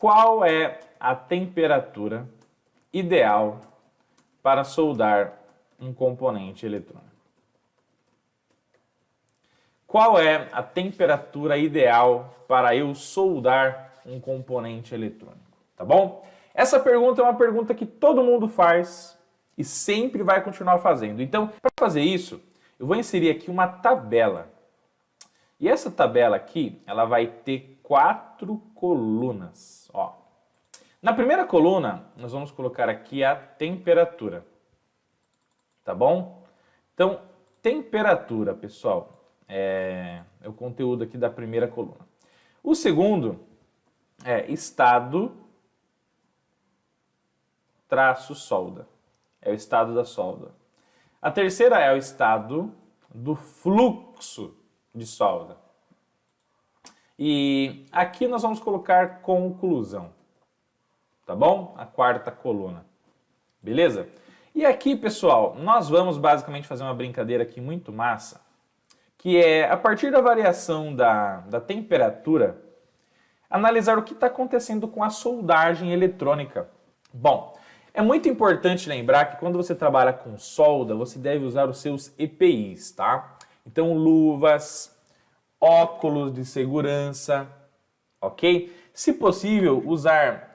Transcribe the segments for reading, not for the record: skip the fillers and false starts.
qual é a temperatura ideal para soldar um componente eletrônico? Qual é a temperatura ideal para eu soldar um componente eletrônico? Tá bom? Essa pergunta é uma pergunta que todo mundo faz e sempre vai continuar fazendo. Então, para fazer isso, eu vou inserir aqui uma tabela. E essa tabela aqui, ela vai ter 4 colunas. Ó. Na primeira coluna, nós vamos colocar aqui a temperatura. Tá bom? Então, temperatura, pessoal, é o conteúdo aqui da primeira coluna. O segundo é estado traço solda. É o estado da solda. A terceira é o estado do fluxo de solda. E aqui nós vamos colocar conclusão. Tá bom? A quarta coluna. Beleza? E aqui, pessoal, nós vamos basicamente fazer uma brincadeira aqui muito massa, que é, a partir da variação da temperatura, analisar o que está acontecendo com a soldagem eletrônica. Bom, é muito importante lembrar que quando você trabalha com solda, você deve usar os seus EPIs, tá? Então, luvas, óculos de segurança, ok? Se possível, usar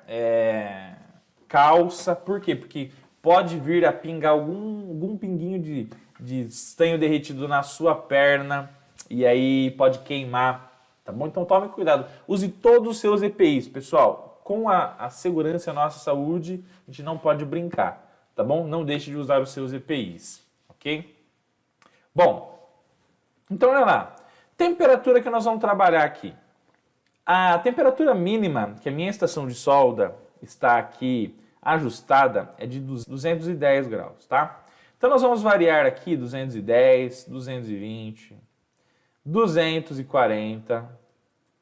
calça. Por quê? Porque pode vir a pingar algum pinguinho de estanho derretido na sua perna e aí pode queimar, tá bom? Então tome cuidado. Use todos os seus EPIs, pessoal. Com a segurança e a nossa saúde, a gente não pode brincar, tá bom? Não deixe de usar os seus EPIs, ok? Bom, então olha lá. Temperatura que nós vamos trabalhar aqui. A temperatura mínima que a minha estação de solda está aqui ajustada é de 210 graus, tá? Então nós vamos variar aqui 210, 220, 240,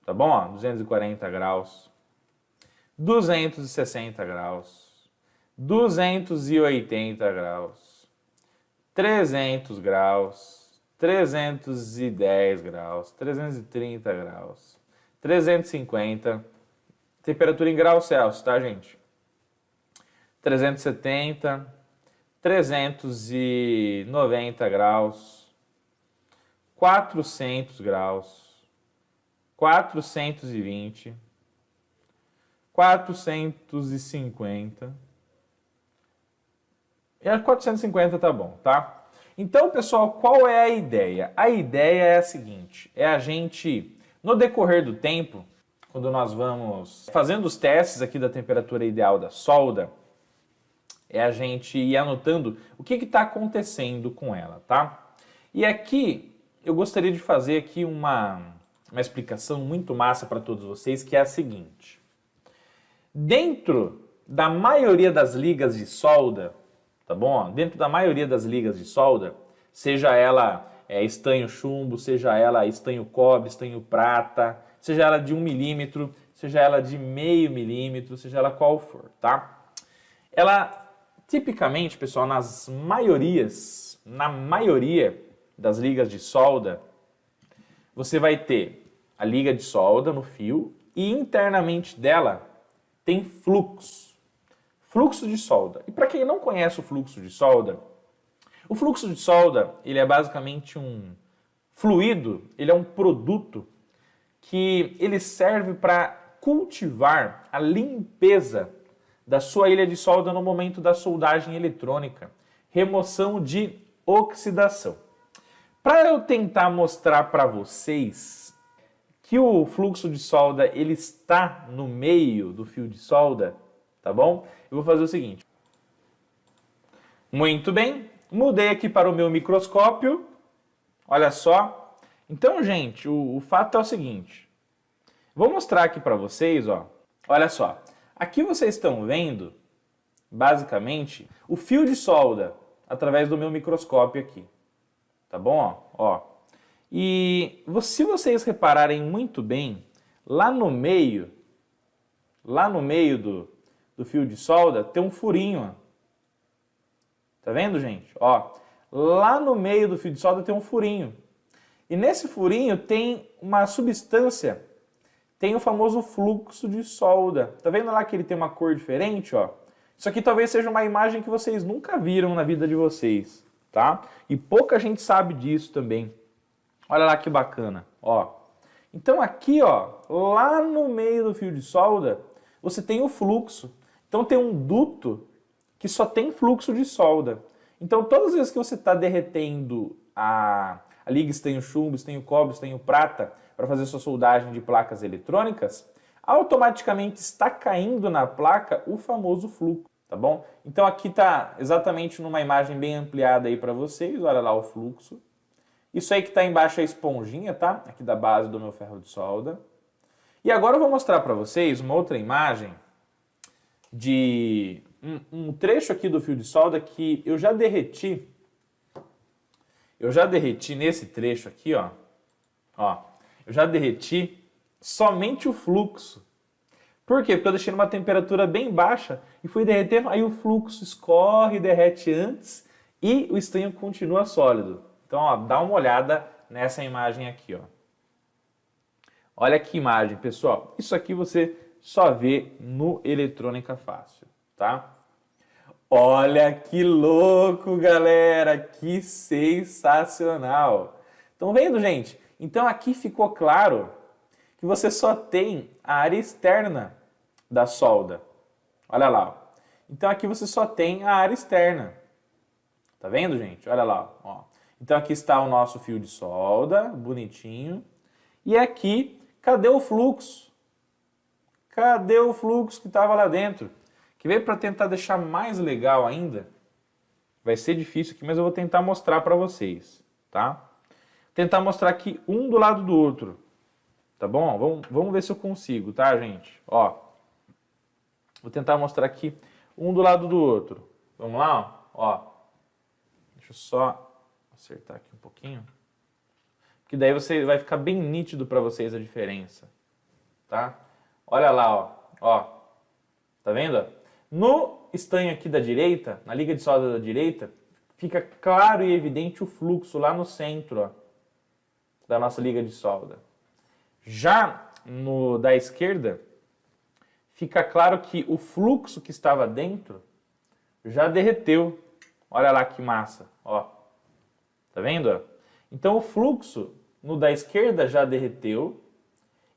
tá bom? Ó, 240 graus, 260 graus, 280 graus, 300 graus, 310 graus, 330 graus, 350, temperatura em graus Celsius, tá, gente? 370, 390 graus, 400 graus, 420, 450, e a 450 tá bom, tá? Então, pessoal, qual é a ideia? A ideia é a seguinte, é a gente, no decorrer do tempo, quando nós vamos fazendo os testes aqui da temperatura ideal da solda, é a gente ir anotando o que está acontecendo com ela, tá? E aqui, eu gostaria de fazer aqui uma explicação muito massa para todos vocês, que é a seguinte. Dentro da maioria das ligas de solda, tá bom? Dentro da maioria das ligas de solda, seja ela estanho chumbo, seja ela estanho cobre, estanho prata, seja ela de 1 milímetro, seja ela de meio milímetro, seja ela qual for, tá? Ela, tipicamente, pessoal, na maioria das ligas de solda, você vai ter a liga de solda no fio e internamente dela tem fluxo de solda. E para quem não conhece o fluxo de solda, o fluxo de solda, ele é basicamente um fluido, ele é um produto que ele serve para cultivar a limpeza da sua ilha de solda no momento da soldagem eletrônica, remoção de oxidação. Para eu tentar mostrar para vocês que o fluxo de solda ele está no meio do fio de solda, tá bom? Eu vou fazer o seguinte. Muito bem, mudei aqui para o meu microscópio, olha só. Então, gente, o fato é o seguinte, vou mostrar aqui para vocês, ó, olha só. Aqui vocês estão vendo, basicamente, o fio de solda através do meu microscópio aqui. Tá bom? Ó. E se vocês repararem muito bem, lá no meio do fio de solda tem um furinho. Ó. Tá vendo, gente? Ó, lá no meio do fio de solda tem um furinho. E nesse furinho tem uma substância tem o famoso fluxo de solda. Tá vendo lá que ele tem uma cor diferente, ó? Isso aqui talvez seja uma imagem que vocês nunca viram na vida de vocês, tá? E pouca gente sabe disso também. Olha lá que bacana, ó. Então aqui, ó, lá no meio do fio de solda, você tem o fluxo. Então tem um duto que só tem fluxo de solda. Então todas as vezes que você está derretendo a liga estanho chumbo, estanho cobre, estanho prata para fazer sua soldagem de placas eletrônicas, automaticamente está caindo na placa o famoso fluxo, tá bom? Então aqui está exatamente numa imagem bem ampliada aí para vocês, olha lá o fluxo. Isso aí que está embaixo é a esponjinha, tá? Aqui da base do meu ferro de solda. E agora eu vou mostrar para vocês uma outra imagem de um trecho aqui do fio de solda que eu já derreti. Eu já derreti nesse trecho aqui, ó. Eu já derreti somente o fluxo. Por quê? Porque eu deixei numa temperatura bem baixa e fui derretendo, aí o fluxo escorre e derrete antes e o estanho continua sólido. Então, ó, dá uma olhada nessa imagem aqui, ó. Olha que imagem, pessoal. Isso aqui você só vê no Eletrônica Fácil, tá? Olha que louco, galera! Que sensacional! Estão vendo, gente? Então aqui ficou claro que você só tem a área externa da solda. Olha lá. Ó. Então aqui você só tem a área externa. Tá vendo, gente? Olha lá. Ó. Então aqui está o nosso fio de solda, bonitinho. E aqui, cadê o fluxo? Cadê o fluxo que estava lá dentro? Que veio para tentar deixar mais legal ainda. Vai ser difícil aqui, mas eu vou tentar mostrar para vocês, tá? Tentar mostrar aqui um do lado do outro, tá bom? Vamos ver se eu consigo, tá, gente? Ó, vou tentar mostrar aqui um do lado do outro. Vamos lá, ó. Deixa eu só acertar aqui um pouquinho. Porque daí vai ficar bem nítido para vocês a diferença, tá? Olha lá, ó. Ó, tá vendo? No estanho aqui da direita, na liga de solda da direita, fica claro e evidente o fluxo lá no centro, ó, da nossa liga de solda. Já no da esquerda, fica claro que o fluxo que estava dentro já derreteu. Olha lá que massa, ó. Tá vendo? Então o fluxo no da esquerda já derreteu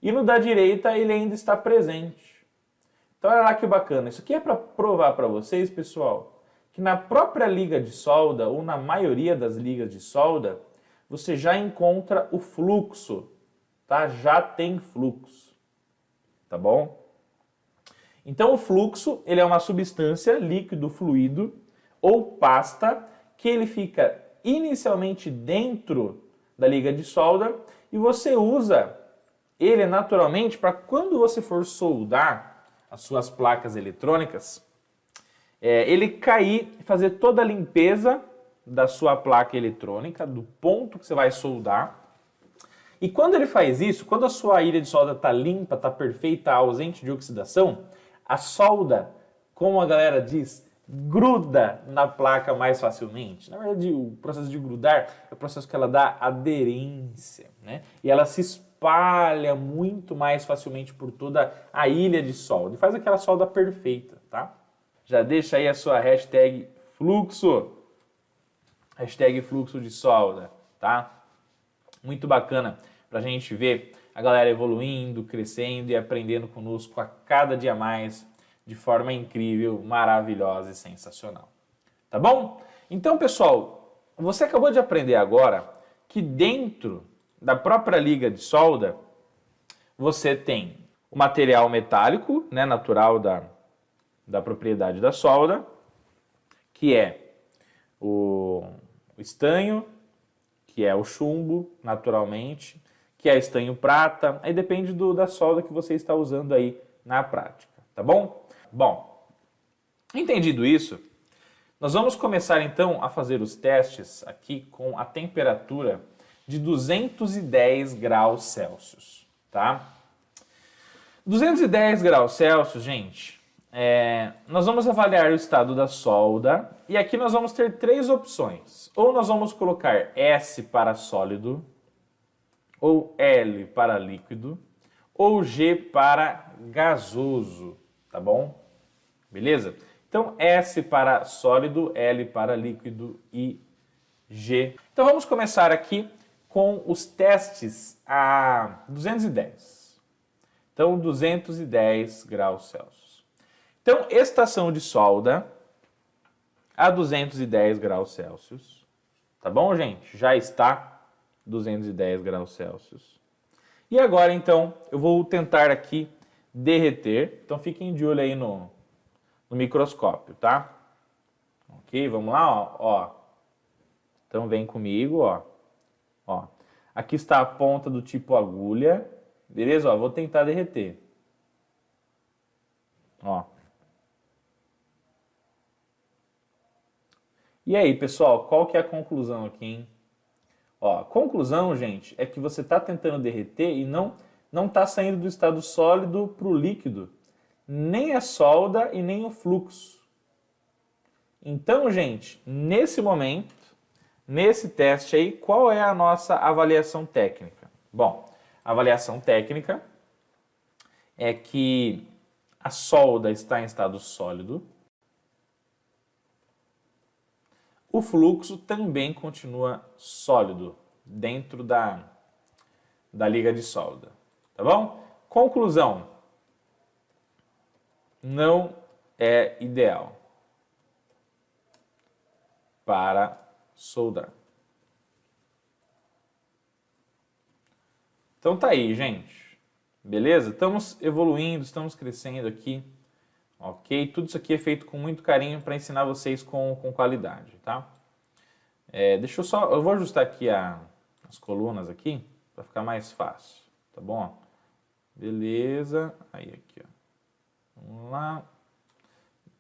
e no da direita ele ainda está presente. Então olha lá que bacana. Isso aqui é para provar para vocês, pessoal, que na própria liga de solda ou na maioria das ligas de solda, você já encontra o fluxo, tá? Já tem fluxo, tá bom? Então o fluxo, ele é uma substância líquido, fluido ou pasta que ele fica inicialmente dentro da liga de solda e você usa ele naturalmente para quando você for soldar as suas placas eletrônicas, ele cair e fazer toda a limpeza da sua placa eletrônica, do ponto que você vai soldar. E quando ele faz isso, quando a sua ilha de solda está limpa, está perfeita, ausente de oxidação, a solda, como a galera diz, gruda na placa mais facilmente. Na verdade, o processo de grudar é o processo que ela dá aderência, né? E ela se espalha muito mais facilmente por toda a ilha de solda e faz aquela solda perfeita, tá? Já deixa aí a sua hashtag fluxo, hashtag fluxo de solda, tá? Muito bacana pra gente ver a galera evoluindo, crescendo e aprendendo conosco a cada dia mais de forma incrível, maravilhosa e sensacional. Tá bom? Então, pessoal, você acabou de aprender agora que dentro da própria liga de solda, você tem o material metálico, né, natural da propriedade da solda, que é o estanho, que é o chumbo, naturalmente, que é estanho prata, aí depende da solda que você está usando aí na prática, tá bom? Bom, entendido isso, nós vamos começar então a fazer os testes aqui com a temperatura de 210 graus Celsius, tá? 210 graus Celsius, gente, nós vamos avaliar o estado da solda e aqui nós vamos ter três opções. Ou nós vamos colocar S para sólido, ou L para líquido, ou G para gasoso, tá bom? Beleza? Então, S para sólido, L para líquido e G. Então, vamos começar aqui com os testes a 210. Então, 210 graus Celsius. Então, estação de solda a 210 graus Celsius. Tá bom, gente? Já está 210 graus Celsius. E agora, então, eu vou tentar aqui derreter. Então, fiquem de olho aí no microscópio, tá? Ok, vamos lá, ó. Então, vem comigo, ó. Aqui está a ponta do tipo agulha. Beleza? Ó, vou tentar derreter. Ó. E aí, pessoal, qual que é a conclusão aqui, hein? Ó, a conclusão, gente, é que você está tentando derreter e não está saindo do estado sólido para o líquido. Nem a solda e nem o fluxo. Então, gente, nesse momento, nesse teste aí, qual é a nossa avaliação técnica? Bom, a avaliação técnica é que a solda está em estado sólido. O fluxo também continua sólido dentro da liga de solda, tá bom? Conclusão, não é ideal para soldar. Então tá aí, gente. Beleza? Estamos evoluindo, estamos crescendo aqui. Ok? Tudo isso aqui é feito com muito carinho para ensinar vocês com qualidade, tá? Deixa eu vou ajustar aqui as colunas aqui para ficar mais fácil, tá bom? Beleza. Aí aqui, ó. Vamos lá.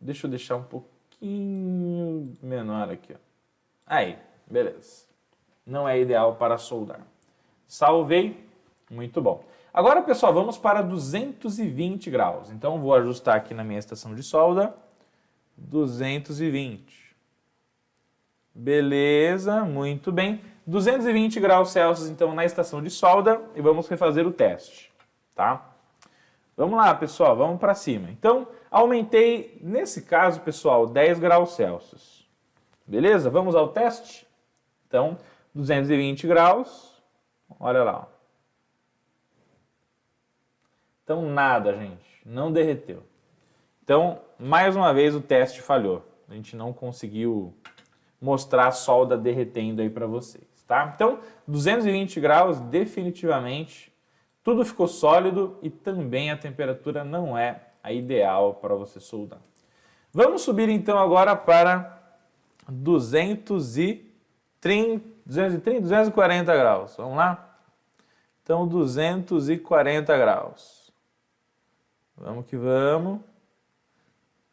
Deixa eu deixar um pouquinho menor aqui, ó. Aí, beleza. Não é ideal para soldar. Salvei. Muito bom. Agora, pessoal, vamos para 220 graus. Então, vou ajustar aqui na minha estação de solda. 220. Beleza, muito bem. 220 graus Celsius, então, na estação de solda. E vamos refazer o teste, tá? Vamos lá, pessoal, vamos para cima. Então, aumentei, nesse caso, pessoal, 10 graus Celsius. Beleza? Vamos ao teste? Então, 220 graus. Olha lá, ó. Então, nada, gente. Não derreteu. Então, mais uma vez, o teste falhou. A gente não conseguiu mostrar a solda derretendo aí para vocês, tá? Então, 220 graus, definitivamente, tudo ficou sólido e também a temperatura não é a ideal para você soldar. Vamos subir, então, agora para 240 graus. Vamos lá? Então, 240 graus. Vamos que vamos.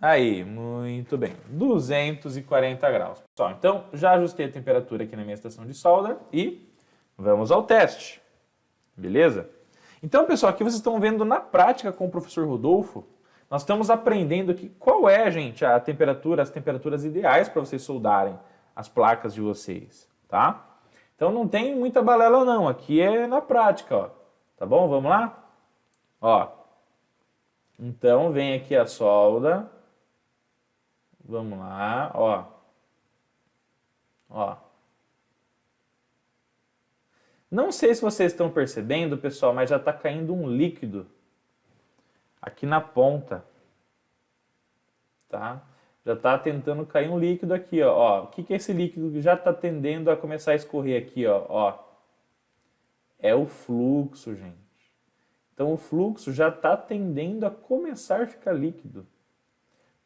Aí, muito bem. 240 graus. Pessoal, então, já ajustei a temperatura aqui na minha estação de solda e vamos ao teste. Beleza? Então, pessoal, aqui vocês estão vendo na prática com o professor Rodolfo, nós estamos aprendendo aqui qual é, gente, a temperatura, as temperaturas ideais para vocês soldarem as placas de vocês, tá? Então, não tem muita balela não, aqui é na prática, ó. Tá bom? Vamos lá? Ó. Então, vem aqui a solda. Vamos lá, ó. Ó. Não sei se vocês estão percebendo, pessoal, mas já está caindo um líquido aqui na ponta. Tá? Já está tentando cair um líquido aqui, ó. O que é esse líquido que já está tendendo a começar a escorrer aqui, ó? É o fluxo, gente. Então, o fluxo já está tendendo a começar a ficar líquido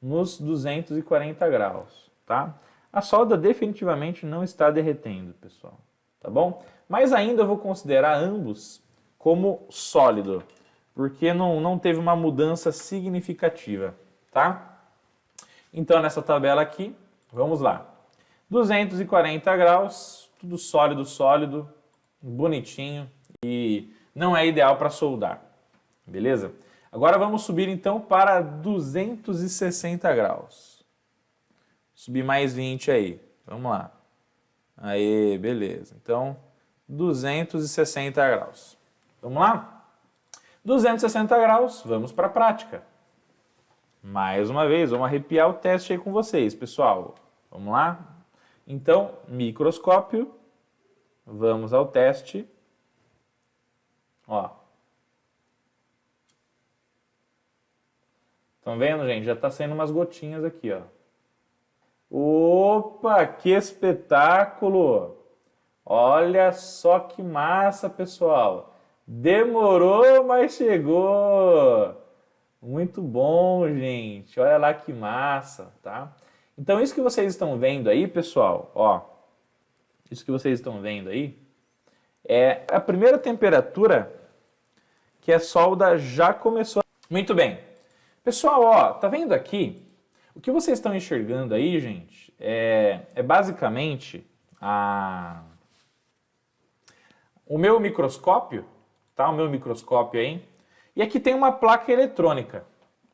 nos 240 graus, tá? A solda definitivamente não está derretendo, pessoal, tá bom? Mas ainda eu vou considerar ambos como sólido, porque não teve uma mudança significativa, tá? Então, nessa tabela aqui, vamos lá. 240 graus, tudo sólido, sólido, bonitinho e não é ideal para soldar, beleza? Agora vamos subir então para 260 graus. Subir mais 20 aí, vamos lá. Aí, beleza. Então, 260 graus. Vamos lá? 260 graus, vamos para a prática. Mais uma vez, vamos arrepiar o teste aí com vocês, pessoal. Vamos lá? Então, microscópio, vamos ao teste. Ó. Estão vendo, gente? Já está saindo umas gotinhas aqui, ó. Opa, que espetáculo! Olha só que massa, pessoal. Demorou, mas chegou. Muito bom, gente. Olha lá que massa, tá? Então, isso que vocês estão vendo aí, pessoal, ó. Isso que vocês estão vendo aí é a primeira temperatura que a solda já começou. Muito bem. Pessoal, ó, tá vendo aqui? O que vocês estão enxergando aí, gente, é basicamente o meu microscópio, tá? O meu microscópio aí. E aqui tem uma placa eletrônica.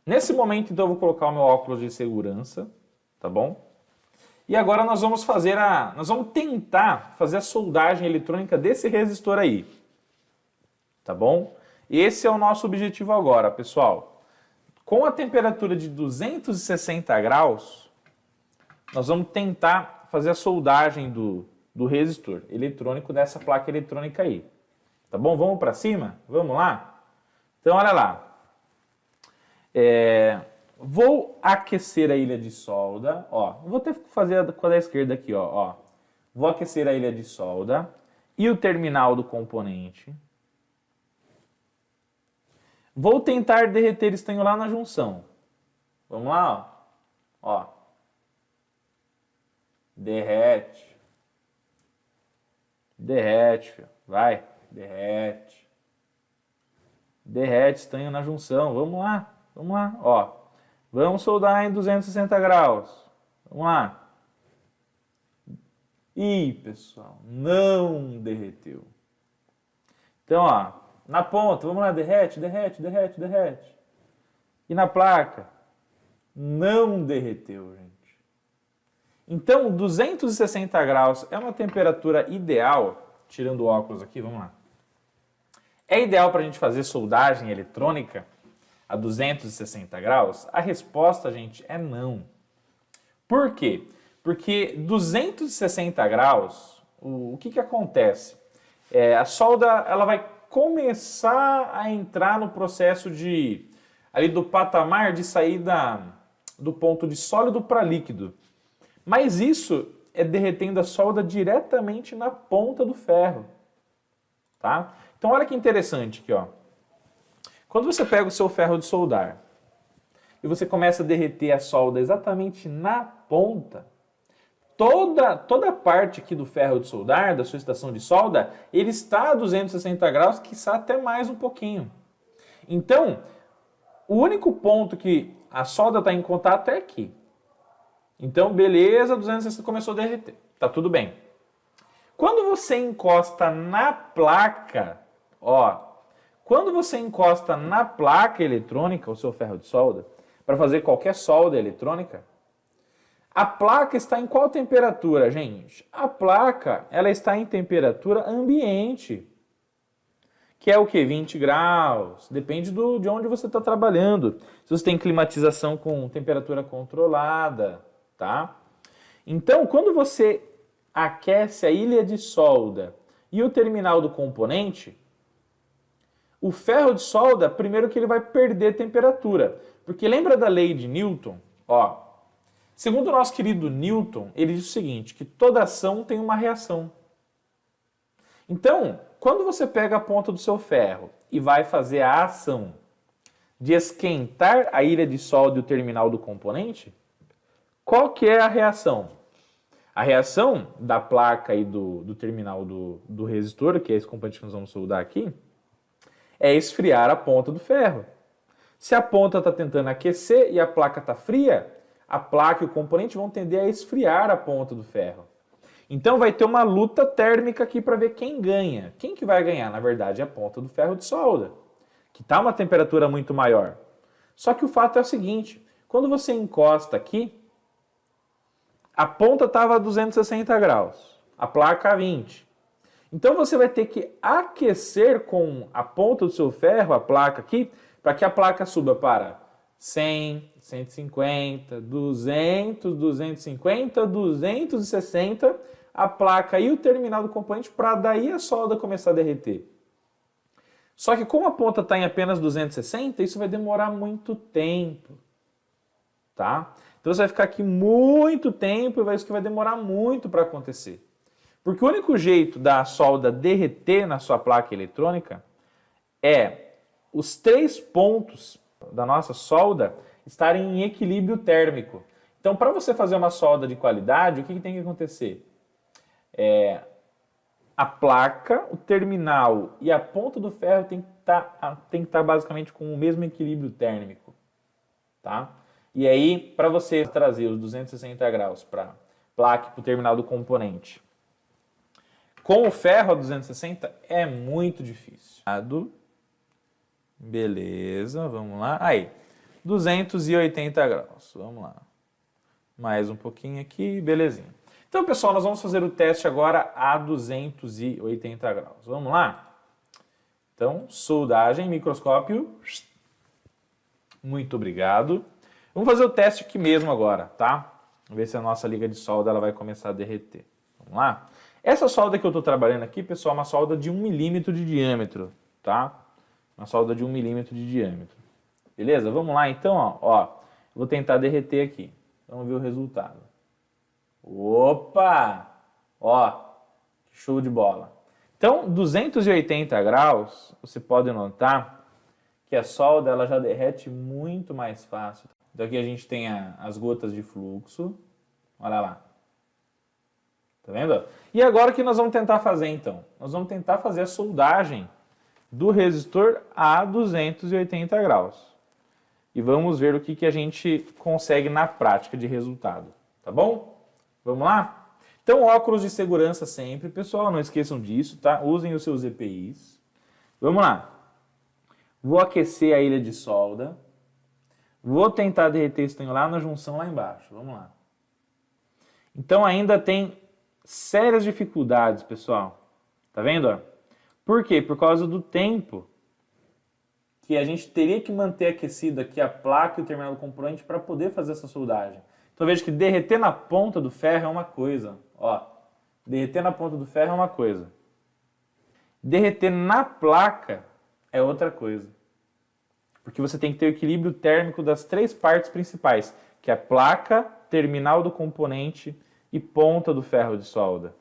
Nesse momento, então, eu vou colocar o meu óculos de segurança, tá bom? E agora nós vamos tentar fazer a soldagem eletrônica desse resistor aí, tá bom? Esse é o nosso objetivo agora, pessoal. Com a temperatura de 260 graus, nós vamos tentar fazer a soldagem do resistor eletrônico dessa placa eletrônica aí. Tá bom? Vamos para cima? Vamos lá? Então, olha lá. Vou aquecer a ilha de solda. Ó, vou até fazer com a da esquerda aqui, ó. Vou aquecer a ilha de solda e o terminal do componente. Vou tentar derreter estanho lá na junção. Vamos lá, ó. Derrete. Derrete, filho. Vai, derrete. Derrete estanho na junção. Vamos lá, ó. Vamos soldar em 260 graus. Vamos lá. Ih, pessoal, não derreteu. Então, ó, na ponta, vamos lá, derrete. E na placa, não derreteu, gente. Então, 260 graus é uma temperatura ideal, tirando o óculos aqui, vamos lá. É ideal para a gente fazer soldagem eletrônica a 260 graus? A resposta, gente, é não. Por quê? Porque 260 graus, o que acontece? A solda ela vai começar a entrar no processo ali do patamar de saída do ponto de sólido para líquido. Mas isso é derretendo a solda diretamente na ponta do ferro. Tá? Então, olha que interessante aqui, ó. Quando você pega o seu ferro de soldar e você começa a derreter a solda exatamente na ponta, toda a parte aqui do ferro de soldar, da sua estação de solda, ele está a 260 graus, quiçá até mais um pouquinho. Então, o único ponto que a solda está em contato é aqui. Então, beleza, 260 começou a derreter. Tá tudo bem. Quando você encosta na placa, ó, quando você encosta na placa eletrônica, o seu ferro de solda, para fazer qualquer solda eletrônica, a placa está em qual temperatura, gente? A placa, ela está em temperatura ambiente, que é o quê? 20 graus, depende de onde você está trabalhando. Se você tem climatização com temperatura controlada, tá? Então, quando você aquece a ilha de solda e o terminal do componente, o ferro de solda, primeiro que ele vai perder temperatura. Porque lembra da lei de Newton? Ó, segundo o nosso querido Newton, ele diz o seguinte, que toda ação tem uma reação. Então, quando você pega a ponta do seu ferro e vai fazer a ação de esquentar a ilha de solda e o terminal do componente, qual que é a reação? A reação da placa e do terminal do resistor, que é esse componente que nós vamos soldar aqui, é esfriar a ponta do ferro. Se a ponta está tentando aquecer e a placa está fria, a placa e o componente vão tender a esfriar a ponta do ferro. Então vai ter uma luta térmica aqui para ver quem ganha. Quem que vai ganhar? Na verdade, é a ponta do ferro de solda, que está a uma temperatura muito maior. Só que o fato é o seguinte, quando você encosta aqui, a ponta estava a 260 graus, a placa a 20. Então você vai ter que aquecer com a ponta do seu ferro, a placa aqui, para que a placa suba para 100, 150, 200, 250, 260, a placa e o terminal do componente, para daí a solda começar a derreter. Só que como a ponta está em apenas 260, isso vai demorar muito tempo, tá? Então você vai ficar aqui muito tempo e isso que vai demorar muito para acontecer. Porque o único jeito da solda derreter na sua placa eletrônica é os 3 pontos da nossa solda estarem em equilíbrio térmico. Então, para você fazer uma solda de qualidade, o que tem que acontecer? A placa, o terminal e a ponta do ferro tem que estar basicamente com o mesmo equilíbrio térmico, tá? E aí, para você trazer os 260 graus para a placa e para o terminal do componente com o ferro a 260 é muito difícil. Beleza, vamos lá. Aí, 280 graus. Vamos lá. Mais um pouquinho aqui, belezinha. Então, pessoal, nós vamos fazer o teste agora a 280 graus. Vamos lá? Então, soldagem, microscópio. Muito obrigado. Vamos fazer o teste aqui mesmo agora, tá? Vamos ver se a nossa liga de solda ela vai começar a derreter. Vamos lá? Essa solda que eu estou trabalhando aqui, pessoal, é uma solda de 1 milímetro de diâmetro, tá? Uma solda de 1 milímetro de diâmetro. Beleza? Vamos lá, então, ó. Vou tentar derreter aqui. Vamos ver o resultado. Opa! Ó, show de bola. Então, 280 graus, você pode notar que a solda ela já derrete muito mais fácil. Então aqui a gente tem as gotas de fluxo. Olha lá. Tá vendo? E agora o que nós vamos tentar fazer então? Nós vamos tentar fazer a soldagem do resistor a 280 graus. E vamos ver o que a gente consegue na prática de resultado. Tá bom? Vamos lá? Então, óculos de segurança sempre, pessoal, não esqueçam disso, tá? Usem os seus EPIs. Vamos lá. Vou aquecer a ilha de solda. Vou tentar derreter esse trem lá na junção lá embaixo. Vamos lá. Então, ainda tem sérias dificuldades, pessoal. Tá vendo? Por quê? Por causa do tempo que a gente teria que manter aquecido aqui a placa e o terminal do componente para poder fazer essa soldagem. Então veja que derreter na ponta do ferro é uma coisa. Ó, derreter na ponta do ferro é uma coisa. Derreter na placa é outra coisa. Porque você tem que ter o equilíbrio térmico das 3 partes principais, que é a placa, terminal do componente e ponta do ferro de solda,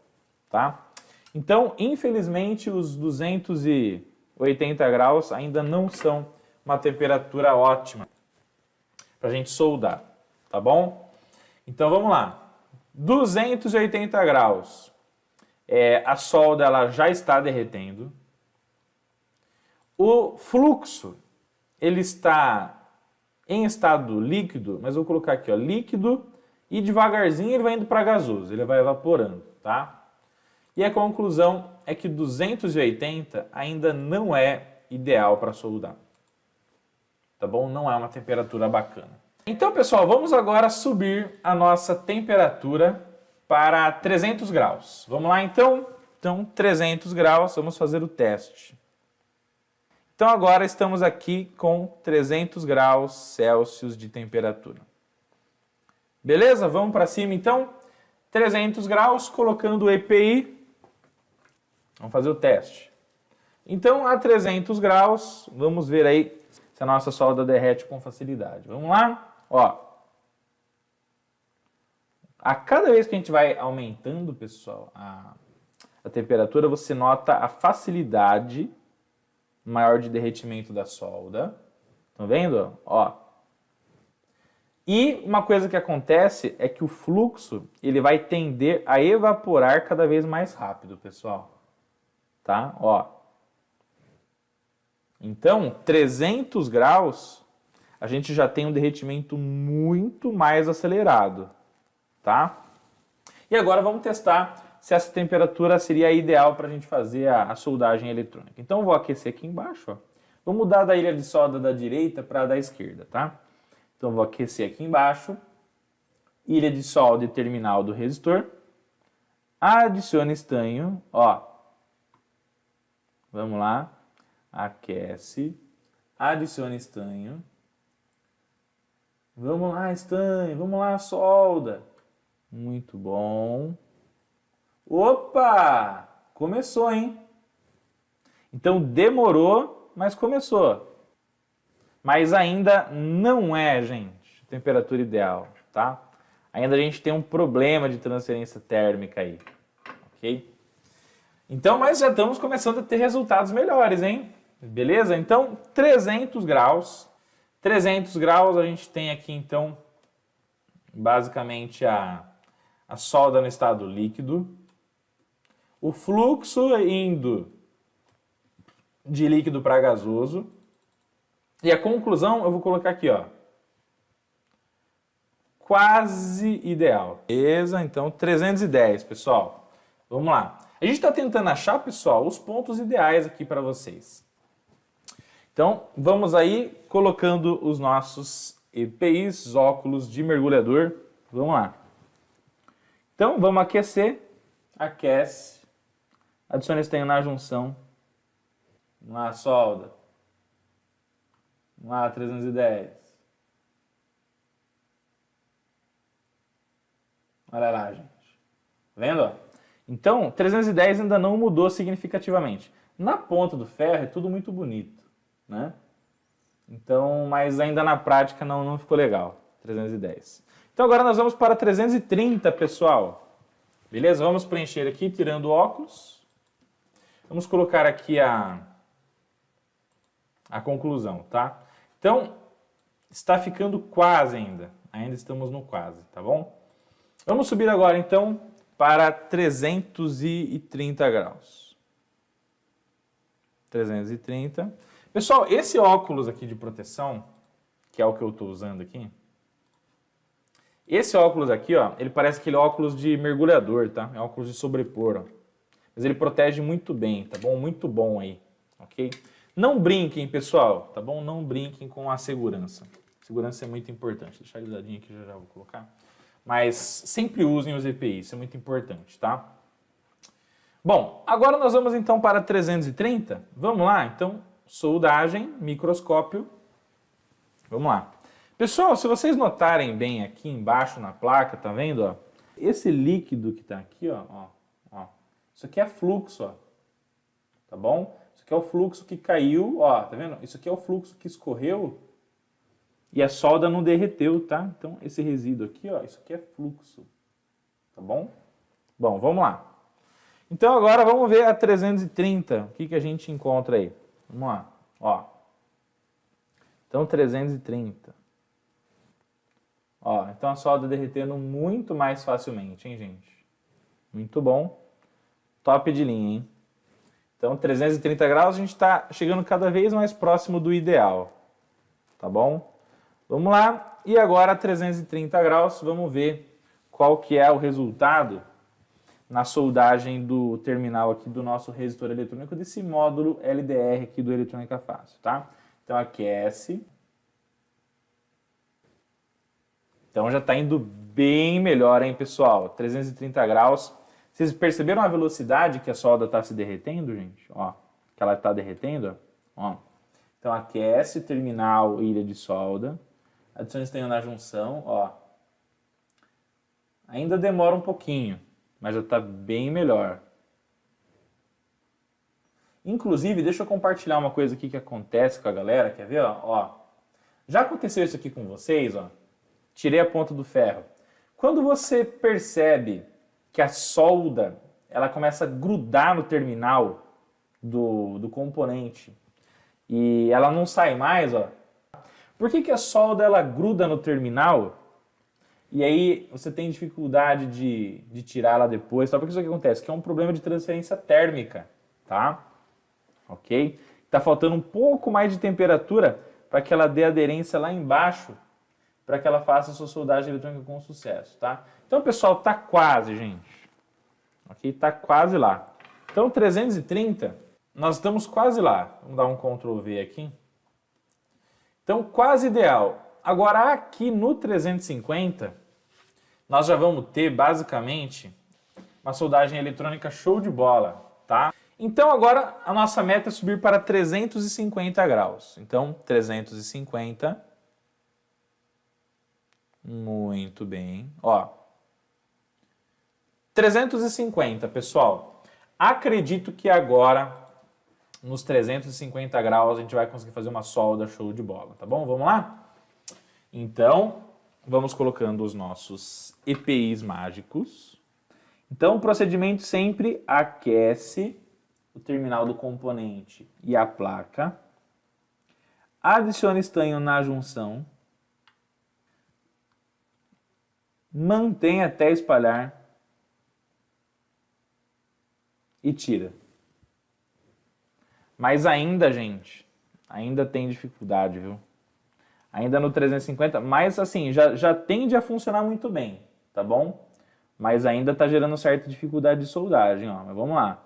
tá? Então, infelizmente, os 280 graus ainda não são uma temperatura ótima para a gente soldar, tá bom? Então, vamos lá. 280 graus. A solda ela já está derretendo. O fluxo, ele está em estado líquido, mas eu vou colocar aqui, ó, líquido, e devagarzinho ele vai indo para gasoso, ele vai evaporando, tá? E a conclusão é que 280 ainda não é ideal para soldar, tá bom? Não é uma temperatura bacana. Então, pessoal, vamos agora subir a nossa temperatura para 300 graus. Vamos lá, então? Então, 300 graus, vamos fazer o teste. Então, agora estamos aqui com 300 graus Celsius de temperatura. Beleza? Vamos para cima, então? 300 graus, colocando o EPI. Vamos fazer o teste. Então, a 300 graus, vamos ver aí se a nossa solda derrete com facilidade. Vamos lá? Ó. A cada vez que a gente vai aumentando, pessoal, a temperatura, você nota a facilidade maior de derretimento da solda. Estão vendo? Ó. E uma coisa que acontece é que o fluxo ele vai tender a evaporar cada vez mais rápido, pessoal. Tá? Ó. Então, 300 graus, a gente já tem um derretimento muito mais acelerado. Tá? E agora vamos testar se essa temperatura seria ideal para a gente fazer a soldagem eletrônica. Então, eu vou aquecer aqui embaixo. Ó. Vou mudar da ilha de solda da direita para a da esquerda, tá? Então, vou aquecer aqui embaixo. Ilha de solda e terminal do resistor. Adicione estanho. Ó. Vamos lá. Aquece. Adiciona estanho. Vamos lá, estanho. Vamos lá, solda. Muito bom. Opa! Começou, hein? Então demorou, mas começou. Mas ainda não é, gente, temperatura ideal, tá? Ainda a gente tem um problema de transferência térmica aí, ok? Então, mas já estamos começando a ter resultados melhores, hein? Beleza? Então, 300 graus. 300 graus a gente tem aqui, então, basicamente a solda no estado líquido. O fluxo indo de líquido para gasoso. E a conclusão eu vou colocar aqui, ó. Quase ideal. Beleza? Então, 310, pessoal. Vamos lá. A gente está tentando achar, pessoal, os pontos ideais aqui para vocês. Então, vamos aí colocando os nossos EPIs, óculos de mergulhador. Vamos lá. Então, vamos aquecer. Aquece. Adiciona estanho na junção. Vamos lá, solda. Vamos lá, 310. Olha lá, gente. Tá vendo? Então, 310 ainda não mudou significativamente. Na ponta do ferro é tudo muito bonito, né? Então, mas ainda na prática não ficou legal. 310. Então agora nós vamos para 330, pessoal. Beleza? Vamos preencher aqui, tirando o óculos. Vamos colocar aqui a conclusão, tá? Então, está ficando quase ainda. Ainda estamos no quase, tá bom? Vamos subir agora, então, para 330 graus. 330. Pessoal, esse óculos aqui de proteção, que é o que eu estou usando aqui, esse óculos aqui, ó, ele parece aquele óculos de mergulhador, tá? É óculos de sobrepor, ó. Mas ele protege muito bem, tá bom? Muito bom aí, ok? Não brinquem, pessoal, tá bom? Não brinquem com a segurança. Segurança é muito importante. Deixa ele dadinho aqui, já vou colocar. Mas sempre usem os EPIs, isso é muito importante, tá? Bom, agora nós vamos então para 330. Vamos lá, então, soldagem, microscópio. Vamos lá. Pessoal, se vocês notarem bem aqui embaixo na placa, tá vendo, ó? Esse líquido que tá aqui, ó, isso aqui é fluxo, ó. Tá bom? Isso aqui é o fluxo que caiu, ó, tá vendo? Isso aqui é o fluxo que escorreu e a solda não derreteu, tá? Então, esse resíduo aqui, ó, isso aqui é fluxo, tá bom? Bom, vamos lá. Então, agora vamos ver a 330, o que a gente encontra aí. Vamos lá, ó. Então, 330. Ó, então a solda derretendo muito mais facilmente, hein, gente? Muito bom. Top de linha, hein? Então, 330 graus, a gente está chegando cada vez mais próximo do ideal, tá bom? Vamos lá, e agora 330 graus, vamos ver qual que é o resultado na soldagem do terminal aqui do nosso resistor eletrônico, desse módulo LDR aqui do Eletrônica Fácil, tá? Então aquece. Então já está indo bem melhor, hein, pessoal? 330 graus. Vocês perceberam a velocidade que a solda está se derretendo, gente? Ó, que ela está derretendo, ó. Então aquece, terminal, ilha de solda. Adiciona estanho na junção, ó. Ainda demora um pouquinho, mas já está bem melhor. Inclusive, deixa eu compartilhar uma coisa aqui que acontece com a galera, quer ver? Ó, já aconteceu isso aqui com vocês, ó. Tirei a ponta do ferro. Quando você percebe que a solda ela começa a grudar no terminal do componente e ela não sai mais, ó. Por que a solda ela gruda no terminal e aí você tem dificuldade de tirar ela depois? Só porque isso que acontece? Que é um problema de transferência térmica, tá? Ok? Tá faltando um pouco mais de temperatura para que ela dê aderência lá embaixo, para que ela faça a sua soldagem eletrônica com sucesso, tá? Então, pessoal, tá quase, gente. Ok? Tá quase lá. Então, 330, nós estamos quase lá. Vamos dar um Ctrl V aqui. Então, quase ideal. Agora, aqui no 350, nós já vamos ter, basicamente, uma soldagem eletrônica show de bola, tá? Então agora a nossa meta é subir para 350 graus. Então 350. Muito bem. Ó, 350, pessoal. Acredito que agora, nos 350 graus, a gente vai conseguir fazer uma solda show de bola, tá bom? Vamos lá? Então, vamos colocando os nossos EPIs mágicos. Então, o procedimento sempre aquece o terminal do componente e a placa. Adicione estanho na junção. Mantém até espalhar. E tira. Mas ainda, gente, ainda tem dificuldade, viu? Ainda no 350, mas assim, já tende a funcionar muito bem, tá bom? Mas ainda tá gerando certa dificuldade de soldagem, ó. Mas vamos lá.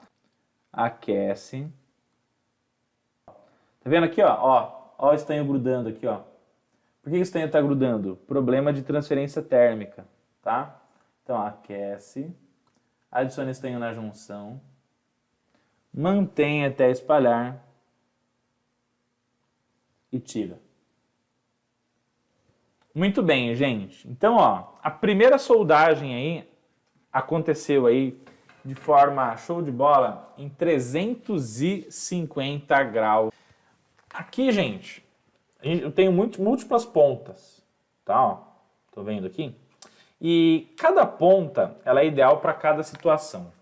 Aquece. Tá vendo aqui, ó? Ó o estanho grudando aqui, ó. Por que o estanho tá grudando? Problema de transferência térmica, tá? Então, aquece. Adicione estanho na junção. Mantém até espalhar e tira. Muito bem, gente. Então, ó, a primeira soldagem aí aconteceu aí de forma show de bola em 350 graus. Aqui, gente, eu tenho múltiplas pontas, tá? Ó, tô vendo aqui. E cada ponta, ela é ideal para cada situação.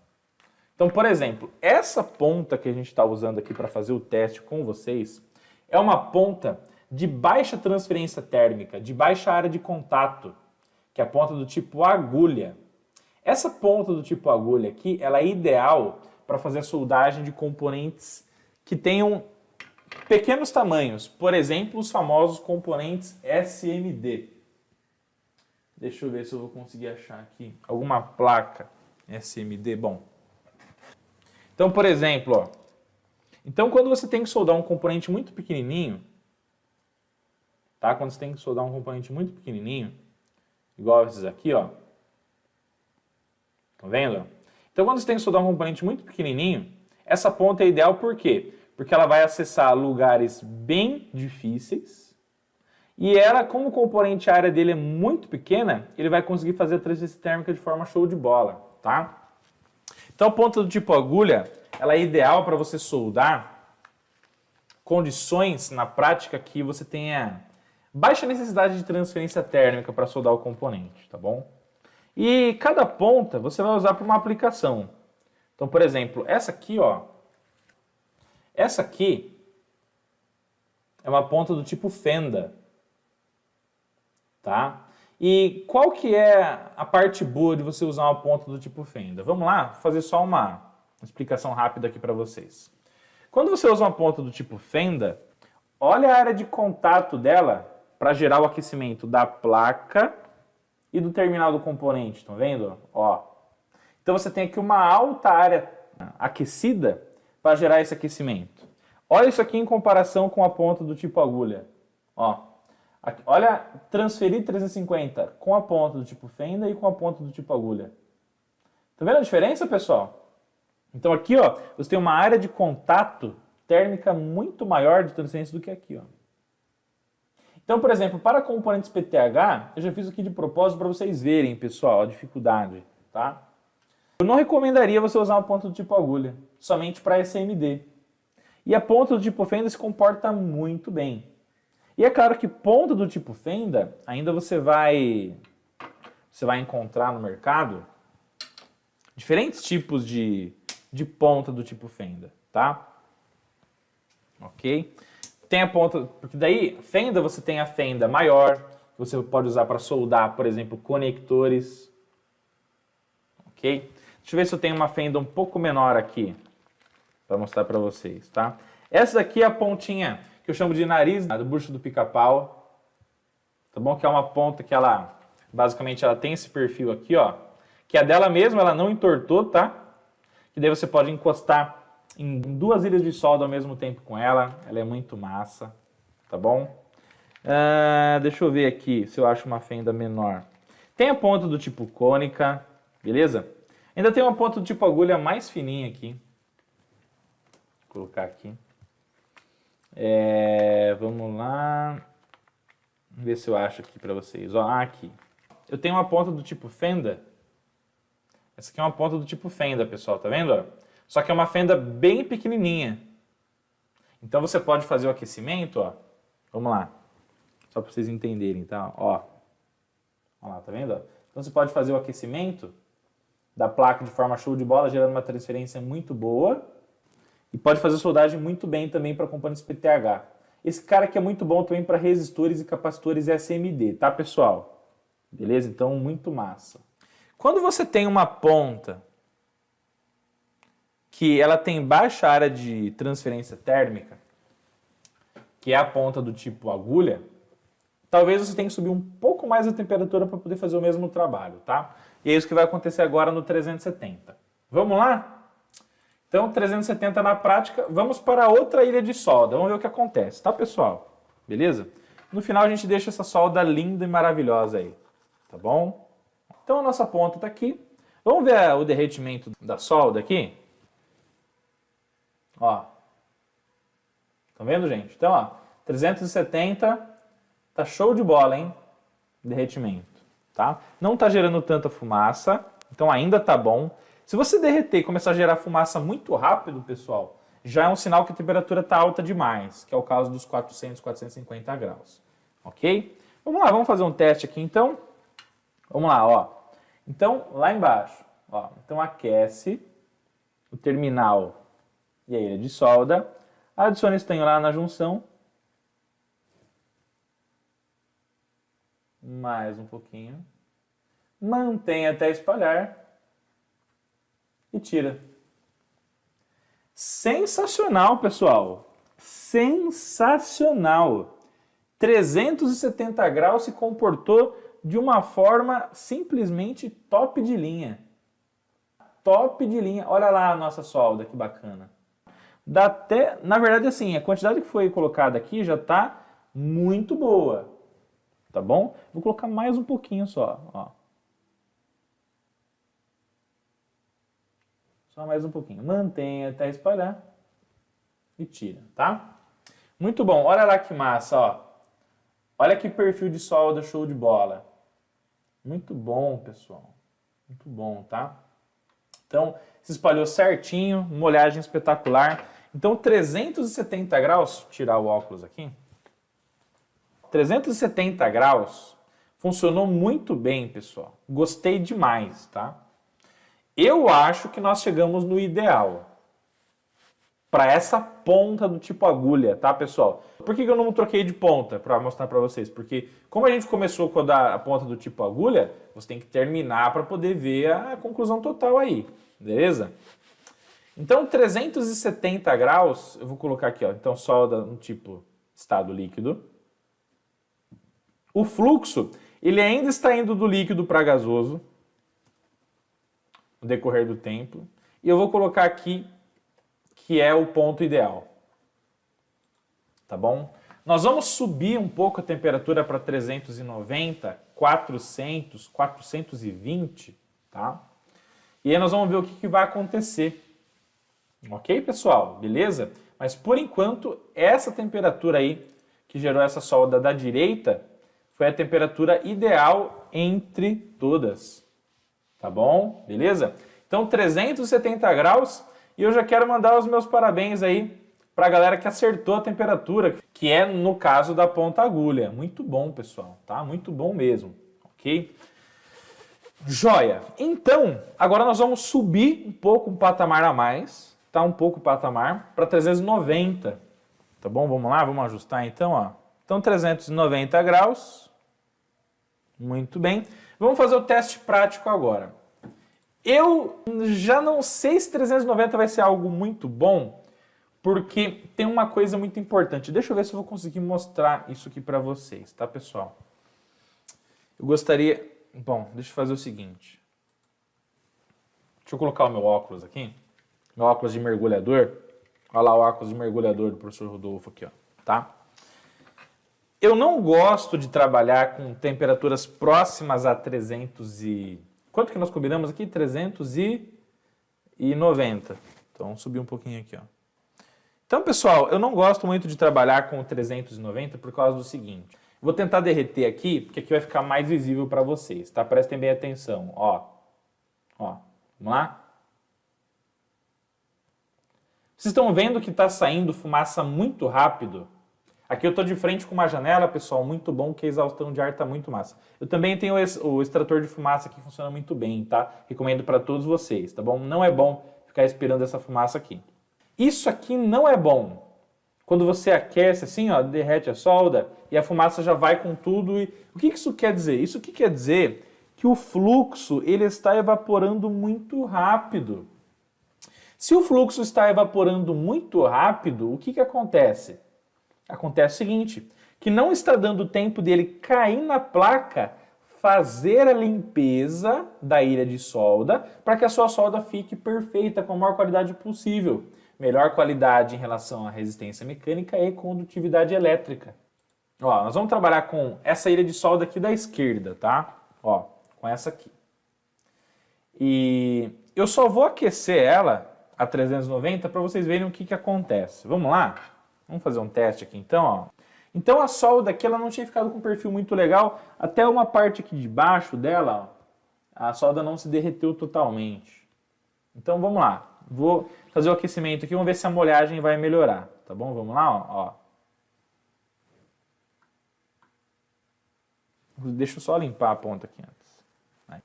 Então, por exemplo, essa ponta que a gente está usando aqui para fazer o teste com vocês é uma ponta de baixa transferência térmica, de baixa área de contato, que é a ponta do tipo agulha. Essa ponta do tipo agulha aqui, ela é ideal para fazer a soldagem de componentes que tenham pequenos tamanhos. Por exemplo, os famosos componentes SMD. Deixa eu ver se eu vou conseguir achar aqui alguma placa SMD. Bom, então, por exemplo, ó, então quando você tem que soldar um componente muito pequenininho, tá? Quando você tem que soldar um componente muito pequenininho, igual esses aqui, ó. Tá vendo? Então, quando você tem que soldar um componente muito pequenininho, essa ponta é ideal por quê? Porque ela vai acessar lugares bem difíceis e ela, como o componente, a área dele é muito pequena, ele vai conseguir fazer a transferência térmica de forma show de bola, tá? Então, a ponta do tipo agulha, ela é ideal para você soldar condições na prática que você tenha baixa necessidade de transferência térmica para soldar o componente, tá bom? E cada ponta você vai usar para uma aplicação. Então, por exemplo, essa aqui, ó, essa aqui é uma ponta do tipo fenda, tá? E qual que é a parte boa de você usar uma ponta do tipo fenda? Vamos lá, vou fazer só uma explicação rápida aqui para vocês. Quando você usa uma ponta do tipo fenda, olha a área de contato dela para gerar o aquecimento da placa e do terminal do componente, estão vendo? Ó. Então você tem aqui uma alta área aquecida para gerar esse aquecimento. Olha isso aqui em comparação com a ponta do tipo agulha. Ó. Aqui, olha, transferir 350 com a ponta do tipo fenda e com a ponta do tipo agulha. Tá vendo a diferença, pessoal? Então aqui, ó, você tem uma área de contato térmica muito maior de transferência do que aqui, ó. Então, por exemplo, para componentes PTH, eu já fiz aqui de propósito para vocês verem, pessoal, a dificuldade, tá? Eu não recomendaria você usar uma ponta do tipo agulha, somente para SMD. E a ponta do tipo fenda se comporta muito bem. E é claro que ponta do tipo fenda, ainda você vai encontrar no mercado diferentes tipos de ponta do tipo fenda, tá? Ok? Tem a ponta, porque daí, fenda, você tem a fenda maior, que você pode usar para soldar, por exemplo, conectores. Ok? Deixa eu ver se eu tenho uma fenda um pouco menor aqui, para mostrar para vocês, tá? Essa daqui é a pontinha que eu chamo de nariz do bucho do pica-pau, tá bom? Que é uma ponta que ela, basicamente, ela tem esse perfil aqui, ó, que é dela mesma, ela não entortou, tá? Que daí você pode encostar em 2 ilhas de solda ao mesmo tempo com ela. Ela é muito massa, tá bom? Deixa eu ver aqui se eu acho uma fenda menor. Tem a ponta do tipo cônica, beleza? Ainda tem uma ponta do tipo agulha mais fininha aqui. colocar aqui. Vamos lá. Vamos ver se eu acho aqui para vocês. Ó, aqui. Eu tenho uma ponta do tipo fenda. Essa aqui é uma ponta do tipo fenda, pessoal. Tá vendo? Só que é uma fenda bem pequenininha. Então você pode fazer o aquecimento, ó. Vamos lá. Só para vocês entenderem, tá? Ó. Olha lá, tá vendo? Então você pode fazer o aquecimento da placa de forma show de bola, gerando uma transferência muito boa. E pode fazer soldagem muito bem também para componentes PTH. Esse cara aqui é muito bom também para resistores e capacitores SMD, tá, pessoal? Beleza? Então, muito massa. Quando você tem uma ponta que ela tem baixa área de transferência térmica, que é a ponta do tipo agulha, talvez você tenha que subir um pouco mais a temperatura para poder fazer o mesmo trabalho, tá? E é isso que vai acontecer agora no 370. Vamos lá? Então, 370 na prática, vamos para outra ilha de solda. Vamos ver o que acontece, tá, pessoal? Beleza? No final, a gente deixa essa solda linda e maravilhosa aí, tá bom? Então, a nossa ponta está aqui. Vamos ver o derretimento da solda aqui? Ó. Estão vendo, gente? Então, ó, 370, tá show de bola, hein? Derretimento, tá? Não tá gerando tanta fumaça, então ainda tá bom. Se você derreter e começar a gerar fumaça muito rápido, pessoal, já é um sinal que a temperatura está alta demais, que é o caso dos 400, 450 graus. Ok? Vamos lá, vamos fazer um teste aqui então. Vamos lá, ó. Então, lá embaixo, ó. Então, aquece o terminal e a ilha de solda. Adicione estanho lá na junção. Mais um pouquinho. Mantenha até espalhar. E tira. Sensacional, pessoal. Sensacional. 370 graus se comportou de uma forma simplesmente top de linha. Top de linha. Olha lá a nossa solda, que bacana. Dá até, na verdade, assim, a quantidade que foi colocada aqui já está muito boa. Tá bom? Vou colocar mais um pouquinho só, ó. Só mais um pouquinho. Mantenha até espalhar e tira, tá? Muito bom. Olha lá que massa, ó. Olha que perfil de solda show de bola. Muito bom, pessoal. Muito bom, tá? Então, se espalhou certinho, molhagem espetacular. Então, 370 graus, tirar o óculos aqui. 370 graus funcionou muito bem, pessoal. Gostei demais, tá? Eu acho que nós chegamos no ideal para essa ponta do tipo agulha, tá, pessoal? Por que eu não troquei de ponta para mostrar para vocês? Porque como a gente começou com a ponta do tipo agulha, você tem que terminar para poder ver a conclusão total aí, beleza? Então, 370 graus, eu vou colocar aqui, ó. Então, solda no tipo estado líquido. O fluxo, ele ainda está indo do líquido para gasoso, no decorrer do tempo. E eu vou colocar aqui que é o ponto ideal. Tá bom? Nós vamos subir um pouco a temperatura para 390, 400, 420, tá? E aí nós vamos ver o que vai acontecer. Ok, pessoal? Beleza? Mas por enquanto, essa temperatura aí, que gerou essa solda da direita, foi a temperatura ideal entre todas. Tá bom? Beleza? Então, 370 graus. E eu já quero mandar os meus parabéns aí para a galera que acertou a temperatura, que é no caso da ponta agulha. Muito bom, pessoal, tá? Muito bom mesmo, ok? Joia! Então, agora nós vamos subir um pouco um patamar a mais, tá? Um pouco o patamar para 390, tá bom? Vamos lá, vamos ajustar então, ó. Então, 390 graus. Muito bem. Vamos fazer o teste prático agora. Eu já não sei se 390 vai ser algo muito bom, porque tem uma coisa muito importante. Deixa eu ver se eu vou conseguir mostrar isso aqui para vocês, tá, pessoal? Eu gostaria... Bom, deixa eu fazer o seguinte. Deixa eu colocar o meu óculos aqui. Meu óculos de mergulhador. Olha lá o óculos de mergulhador do professor Rodolfo aqui, ó, tá? Eu não gosto de trabalhar com temperaturas próximas a 300 e... Quanto que nós combinamos aqui? 390. Então, vamos subir um pouquinho aqui, ó. Então, pessoal, eu não gosto muito de trabalhar com o 390 por causa do seguinte. Vou tentar derreter aqui, porque aqui vai ficar mais visível para vocês, tá? Prestem bem atenção, ó. Ó, vamos lá? Vocês estão vendo que está saindo fumaça muito rápido? Aqui eu estou de frente com uma janela, pessoal, muito bom, que a exaustão de ar está muito massa. Eu também tenho o extrator de fumaça que funciona muito bem, tá? Recomendo para todos vocês, tá bom? Não é bom ficar esperando essa fumaça aqui. Isso aqui não é bom. Quando você aquece assim, ó, derrete a solda e a fumaça já vai com tudo. E o que isso quer dizer? Isso aqui quer dizer que o fluxo ele está evaporando muito rápido. Se o fluxo está evaporando muito rápido, o que acontece? Acontece o seguinte, que não está dando tempo dele cair na placa, fazer a limpeza da ilha de solda para que a sua solda fique perfeita, com a maior qualidade possível. Melhor qualidade em relação à resistência mecânica e condutividade elétrica. Ó, nós vamos trabalhar com essa ilha de solda aqui da esquerda, tá? Ó, com essa aqui. E eu só vou aquecer ela a 390 para vocês verem o que acontece. Vamos lá? Vamos fazer um teste aqui então, ó. Então a solda aqui ela não tinha ficado com um perfil muito legal, até uma parte aqui de baixo dela, ó, a solda não se derreteu totalmente. Então vamos lá. Vou fazer o aquecimento aqui, vamos ver se a molhagem vai melhorar, tá bom? Vamos lá, ó. Deixa eu só limpar a ponta aqui antes. Aí.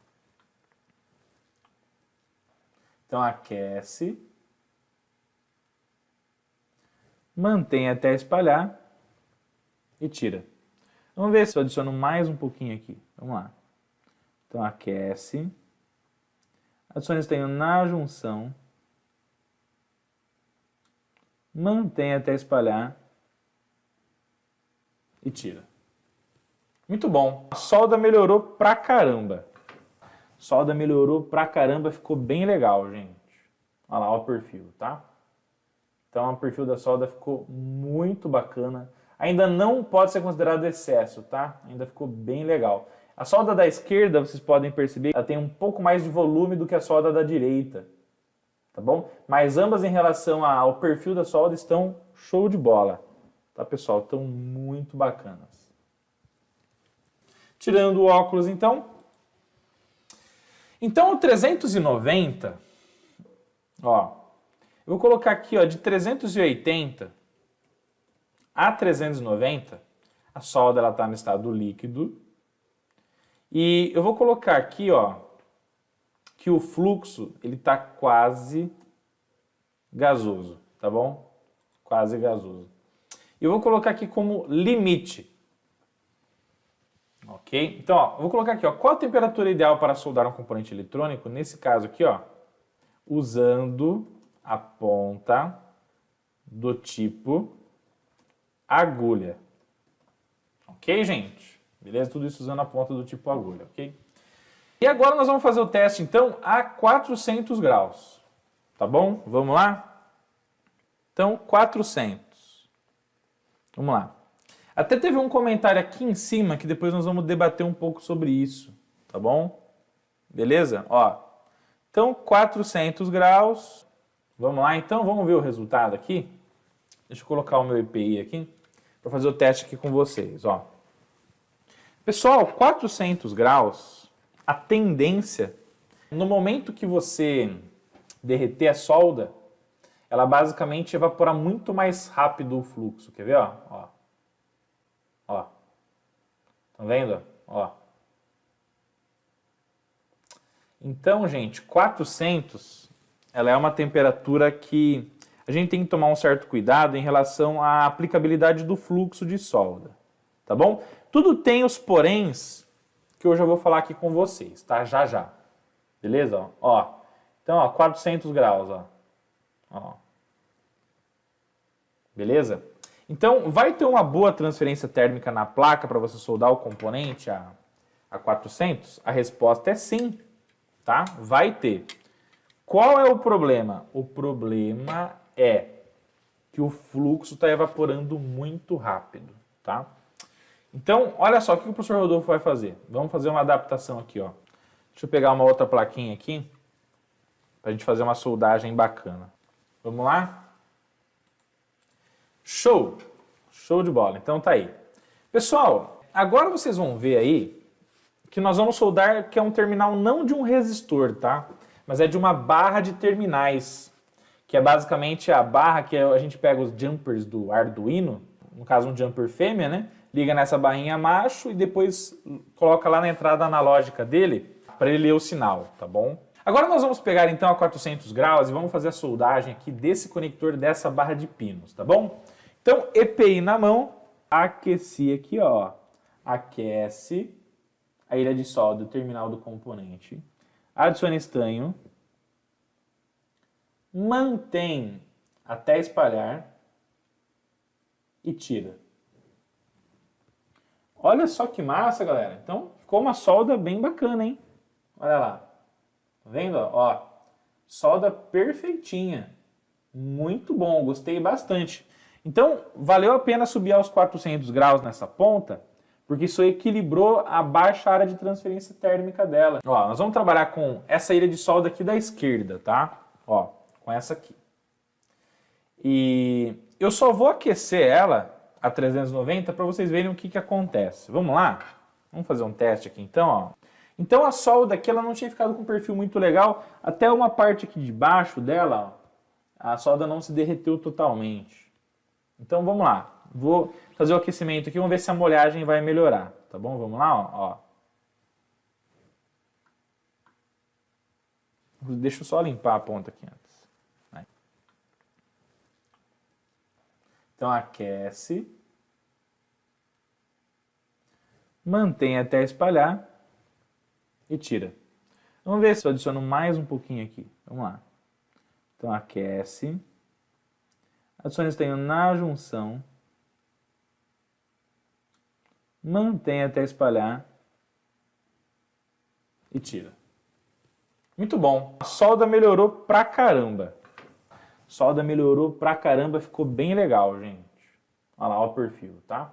Então aquece. Mantém até espalhar e tira. Vamos ver se eu adiciono mais um pouquinho aqui. Vamos lá. Então aquece. Adicione estanho na junção. Mantém até espalhar e tira. Muito bom. A solda melhorou pra caramba. A solda melhorou pra caramba, ficou bem legal, gente. Olha lá, ó o perfil, tá? Então o perfil da solda ficou muito bacana. Ainda não pode ser considerado excesso, tá? Ainda ficou bem legal. A solda da esquerda, vocês podem perceber, ela tem um pouco mais de volume do que a solda da direita. Tá bom? Mas ambas em relação ao perfil da solda estão show de bola. Tá, pessoal? Estão muito bacanas. Tirando o óculos, então. Então, o 390, ó, eu vou colocar aqui, ó, de 380 a 390, a solda ela tá no estado líquido. E eu vou colocar aqui, ó, que o fluxo ele tá quase gasoso, tá bom? Quase gasoso. Eu vou colocar aqui como limite. Ok? Então, ó, eu vou colocar aqui, ó, qual a temperatura ideal para soldar um componente eletrônico? Nesse caso aqui, ó, usando a ponta do tipo agulha. Ok, gente? Beleza? Tudo isso usando a ponta do tipo agulha, ok? E agora nós vamos fazer o teste, então, a 400 graus. Tá bom? Vamos lá? Então, 400. Vamos lá. Até teve um comentário aqui em cima que depois nós vamos debater um pouco sobre isso. Tá bom? Beleza? Ó. Então, 400 graus. Vamos lá, então. Vamos ver o resultado aqui. Deixa eu colocar o meu EPI aqui para fazer o teste aqui com vocês, ó. Pessoal, 400 graus... A tendência, no momento que você derreter a solda, ela basicamente evapora muito mais rápido o fluxo. Quer ver? Ó. Ó. Estão vendo? Ó. Então, gente, 400, ela é uma temperatura que a gente tem que tomar um certo cuidado em relação à aplicabilidade do fluxo de solda. Tá bom? Tudo tem os poréns que eu já vou falar aqui com vocês, tá? Já. Beleza? Ó. Então, ó, 400 graus, ó. Beleza? Então, vai ter uma boa transferência térmica na placa para você soldar o componente a 400? A resposta é sim, tá? Vai ter. Qual é o problema? O problema é que o fluxo está evaporando muito rápido, tá? Então, olha só, o que o professor Rodolfo vai fazer? Vamos fazer uma adaptação aqui, ó. Deixa eu pegar uma outra plaquinha aqui, para a gente fazer uma soldagem bacana. Vamos lá? Show! Show de bola. Então tá aí. Pessoal, agora vocês vão ver aí que nós vamos soldar que é um terminal não de um resistor, tá? Mas é de uma barra de terminais, que é basicamente a barra que a gente pega os jumpers do Arduino, no caso um jumper fêmea, né? Liga nessa barrinha macho e depois coloca lá na entrada analógica dele para ele ler o sinal, tá bom? Agora nós vamos pegar então a 400 graus e vamos fazer a soldagem aqui desse conector dessa barra de pinos, tá bom? Então, EPI na mão, aqueci aqui, ó, aquece a ilha de solda do terminal do componente, adiciona estanho, mantém até espalhar e tira. Olha só que massa, galera. Então, ficou uma solda bem bacana, hein? Olha lá. Tá vendo? Ó, solda perfeitinha. Muito bom, gostei bastante. Então, valeu a pena subir aos 400 graus nessa ponta, porque isso equilibrou a baixa área de transferência térmica dela. Ó, nós vamos trabalhar com essa ilha de solda aqui da esquerda, tá? Ó, com essa aqui. E eu só vou aquecer ela a 390 para vocês verem o que acontece. Vamos lá? Vamos fazer um teste aqui então, ó. Então a solda aqui ela não tinha ficado com um perfil muito legal, até uma parte aqui de baixo dela, ó, a solda não se derreteu totalmente. Então vamos lá, vou fazer o aquecimento aqui, vamos ver se a molhagem vai melhorar, tá bom? Vamos lá, ó. Deixa eu só limpar a ponta aqui antes. Aí. Então aquece, mantém até espalhar e tira. Vamos ver se eu adiciono mais um pouquinho aqui. Vamos lá. Então aquece, adiciona estanho na junção, mantém até espalhar e tira. Muito bom. A solda melhorou pra caramba. Solda melhorou pra caramba, ficou bem legal, gente. Olha lá, ó o perfil, tá?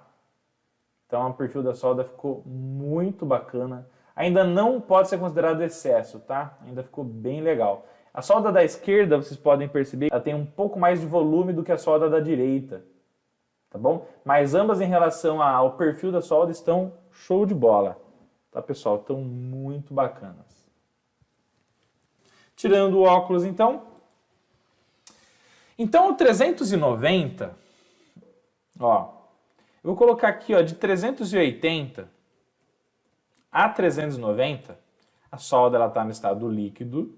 Então o perfil da solda ficou muito bacana. Ainda não pode ser considerado excesso, tá? Ainda ficou bem legal. A solda da esquerda, vocês podem perceber, ela tem um pouco mais de volume do que a solda da direita, tá bom? Mas ambas em relação ao perfil da solda estão show de bola, tá pessoal? Estão muito bacanas. Tirando o óculos então. Então o 390, ó, eu vou colocar aqui ó, de 380 a 390, a solda ela está no estado líquido.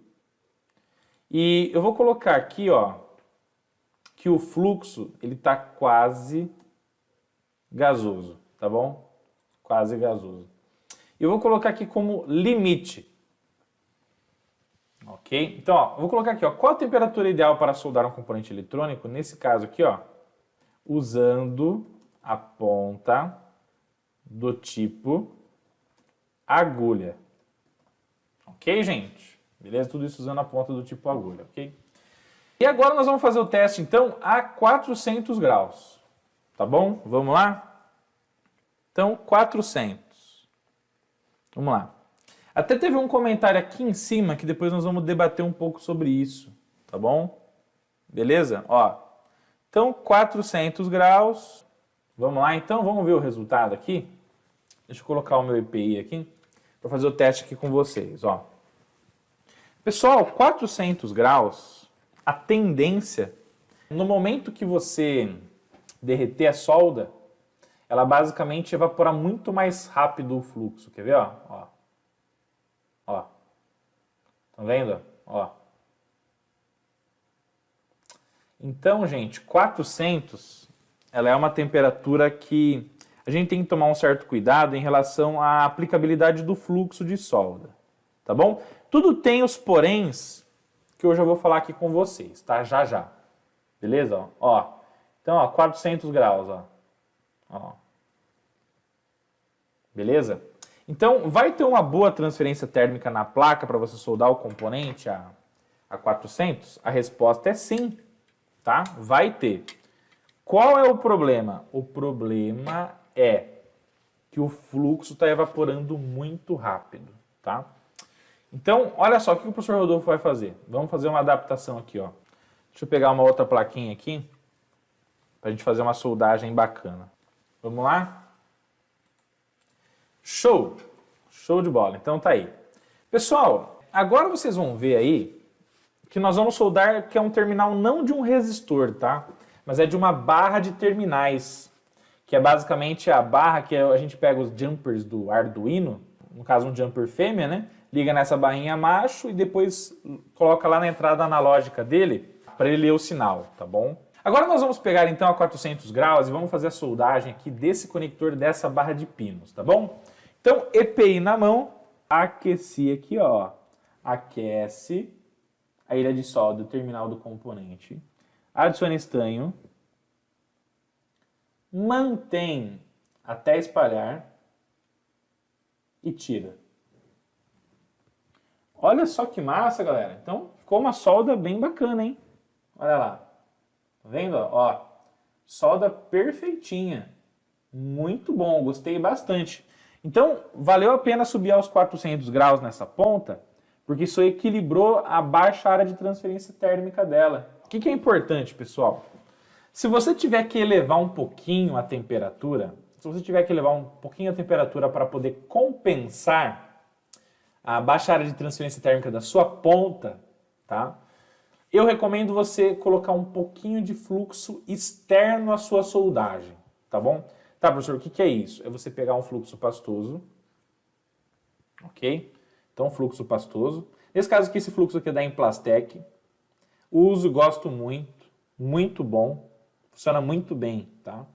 E eu vou colocar aqui, ó, que o fluxo ele está quase gasoso, tá bom? Quase gasoso. Eu vou colocar aqui como limite. Ok? Então, ó, eu vou colocar aqui, ó, qual a temperatura ideal para soldar um componente eletrônico? Nesse caso aqui, ó, usando a ponta do tipo agulha. Ok, gente? Beleza? Tudo isso usando a ponta do tipo agulha, ok? E agora nós vamos fazer o teste, então, a 400 graus. Tá bom? Vamos lá? Então, 400. Vamos lá. Até teve um comentário aqui em cima que depois nós vamos debater um pouco sobre isso. Tá bom? Beleza? Ó. Então, 400 graus. Vamos lá, então? Vamos ver o resultado aqui? Deixa eu colocar o meu EPI aqui para fazer o teste aqui com vocês, ó. Pessoal, 400 graus, a tendência, no momento que você derreter a solda, ela basicamente evaporar muito mais rápido o fluxo. Quer ver? Ó. Ó. Estão vendo? Ó. Então, gente, 400, ela é uma temperatura que a gente tem que tomar um certo cuidado em relação à aplicabilidade do fluxo de solda. Tá bom? Tudo tem os poréns que eu já vou falar aqui com vocês, tá? Já. Beleza? Ó. Então, ó, 400 graus, ó. Beleza? Então, vai ter uma boa transferência térmica na placa para você soldar o componente a 400? A resposta é sim, tá? Vai ter. Qual é o problema? O problema é que o fluxo está evaporando muito rápido, tá? Então, olha só o que o professor Rodolfo vai fazer. Vamos fazer uma adaptação aqui, ó. Deixa eu pegar uma outra plaquinha aqui Para a gente fazer uma soldagem bacana. Vamos lá? Show! Show de bola. Então tá aí. Pessoal, agora vocês vão ver aí que nós vamos soldar, que é um terminal não de um resistor, tá? Mas é de uma barra de terminais, que é basicamente a barra que a gente pega os jumpers do Arduino, no caso um jumper fêmea, né? Liga nessa barrinha macho e depois coloca lá na entrada analógica dele para ele ler o sinal, tá bom? Agora nós vamos pegar então a 400 graus e vamos fazer a soldagem aqui desse conector dessa barra de pinos, tá bom? Então, EPI na mão, aqueci aqui, ó, aquece a ilha de solda do terminal do componente, adiciona estanho, mantém até espalhar e tira. Olha só que massa, galera. Então, ficou uma solda bem bacana, hein? Olha lá. Tá vendo? Ó, solda perfeitinha. Muito bom, gostei bastante. Então, valeu a pena subir aos 400 graus nessa ponta, porque isso equilibrou a baixa área de transferência térmica dela. O que é importante, pessoal? Se você tiver que elevar um pouquinho a temperatura, para poder compensar a baixa área de transferência térmica da sua ponta, tá? Eu recomendo você colocar um pouquinho de fluxo externo à sua soldagem, tá bom? Tá, professor, o que é isso? É você pegar um fluxo pastoso, ok? Então, fluxo pastoso. Nesse caso aqui, esse fluxo aqui é da Implastec. Uso, gosto muito, muito bom. Funciona muito bem, tá?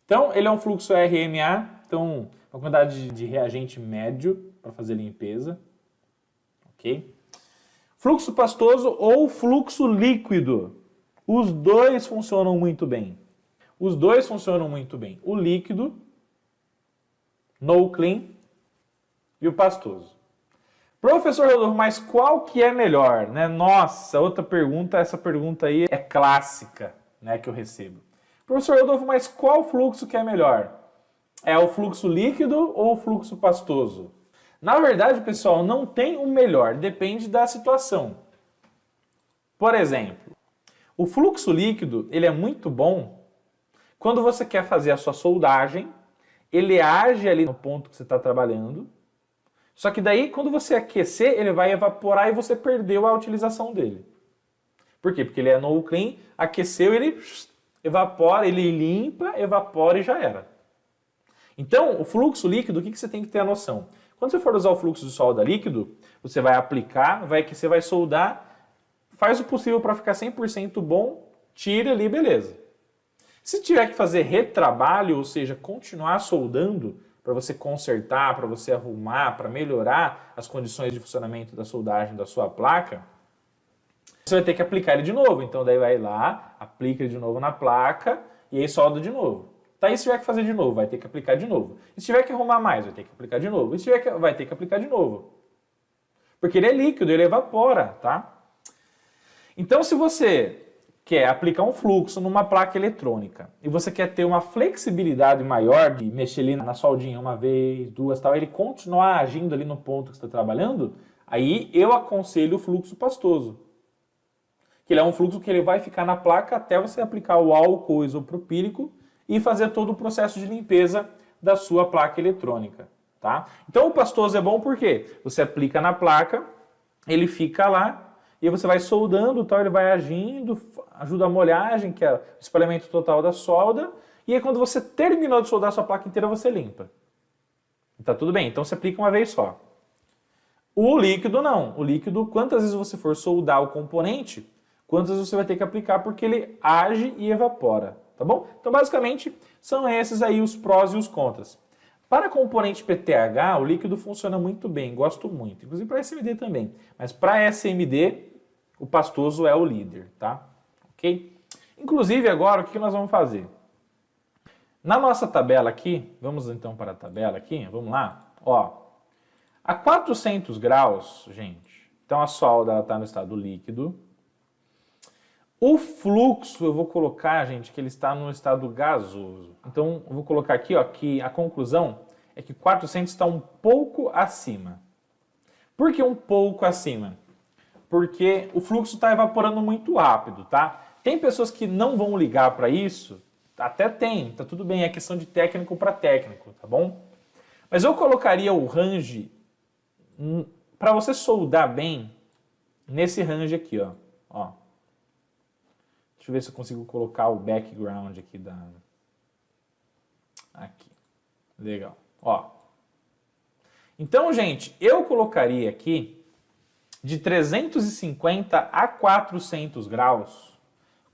Então, ele é um fluxo RMA, então, uma quantidade de reagente médio para fazer limpeza, ok? Fluxo pastoso ou fluxo líquido. Os dois funcionam muito bem. Os dois funcionam muito bem. O líquido, no clean, e o pastoso. Professor Rodolfo, mas qual que é melhor? Né? Nossa, outra pergunta, essa pergunta aí é clássica, né, que eu recebo. Professor Rodolfo, mas qual fluxo que é melhor? É o fluxo líquido ou o fluxo pastoso? Na verdade, pessoal, não tem o melhor, depende da situação. Por exemplo, o fluxo líquido, ele é muito bom quando você quer fazer a sua soldagem, ele age ali no ponto que você está trabalhando, só que daí, quando você aquecer, ele vai evaporar e você perdeu a utilização dele. Por quê? Porque ele é no clean, aqueceu, ele evapora, ele limpa, evapora e já era. Então, o fluxo líquido, o que você tem que ter a noção? Quando você for usar o fluxo de solda líquido, você vai aplicar, vai aquecer, vai soldar, faz o possível para ficar 100% bom, tira ali, beleza. Se tiver que fazer retrabalho, ou seja, continuar soldando, para você consertar, para você arrumar, para melhorar as condições de funcionamento da soldagem da sua placa, você vai ter que aplicar ele de novo. Então daí vai lá, aplica ele de novo na placa e aí solda de novo. Tá, e se tiver que fazer de novo, vai ter que aplicar de novo. E se tiver que arrumar mais, vai ter que aplicar de novo. E se tiver que, vai ter que aplicar de novo. Porque ele é líquido, ele evapora, tá? Então se você quer aplicar um fluxo numa placa eletrônica e você quer ter uma flexibilidade maior de mexer ali na soldinha uma vez, duas, tal, ele continuar agindo ali no ponto que você está trabalhando, aí eu aconselho o fluxo pastoso. Que ele é um fluxo que ele vai ficar na placa até você aplicar o álcool isopropílico e fazer todo o processo de limpeza da sua placa eletrônica, tá? Então o pastoso é bom porque você aplica na placa, ele fica lá, e aí você vai soldando, tal, ele vai agindo, ajuda a molhagem, que é o espalhamento total da solda, e aí quando você terminou de soldar a sua placa inteira, você limpa. E tá tudo bem, então você aplica uma vez só. O líquido não. O líquido, quantas vezes você for soldar o componente, quantas vezes você vai ter que aplicar, porque ele age e evapora, tá bom? Então basicamente são esses aí os prós e os contras. Para componente PTH, o líquido funciona muito bem, gosto muito, inclusive para SMD também, mas para SMD, o pastoso é o líder, tá? Ok? Inclusive agora, o que nós vamos fazer? Na nossa tabela aqui, vamos então para a tabela aqui, vamos lá, ó. A 400 graus, gente, então a solda está no estado líquido. O fluxo, eu vou colocar, gente, que ele está no estado gasoso. Então, eu vou colocar aqui, ó, que a conclusão é que 400 está um pouco acima. Por que um pouco acima? Porque o fluxo está evaporando muito rápido, tá? Tem pessoas que não vão ligar para isso? Até tem, tá tudo bem, é questão de técnico para técnico, tá bom? Mas eu colocaria o range para você soldar bem nesse range aqui, ó. Deixa eu ver se eu consigo colocar o background aqui da... Aqui. Legal. Ó. Então, gente, eu colocaria aqui de 350 a 400 graus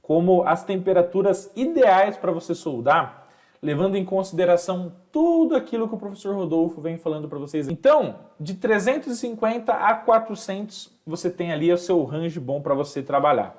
como as temperaturas ideais para você soldar, levando em consideração tudo aquilo que o professor Rodolfo vem falando para vocês. Então, de 350 a 400, você tem ali o seu range bom para você trabalhar.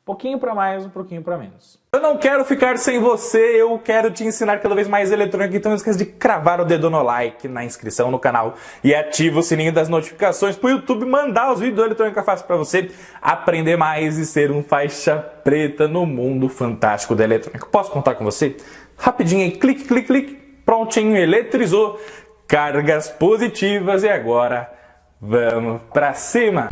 Um pouquinho para mais, um pouquinho para menos. Eu não quero ficar sem você, eu quero te ensinar cada vez mais eletrônica, então não esqueça de cravar o dedo no like, na inscrição no canal e ativa o sininho das notificações para o YouTube mandar os vídeos do Eletrônica Fácil para você aprender mais e ser um faixa preta no mundo fantástico da eletrônica. Posso contar com você? Rapidinho aí, clique, clique, clique, prontinho, eletrizou, cargas positivas e agora vamos para cima!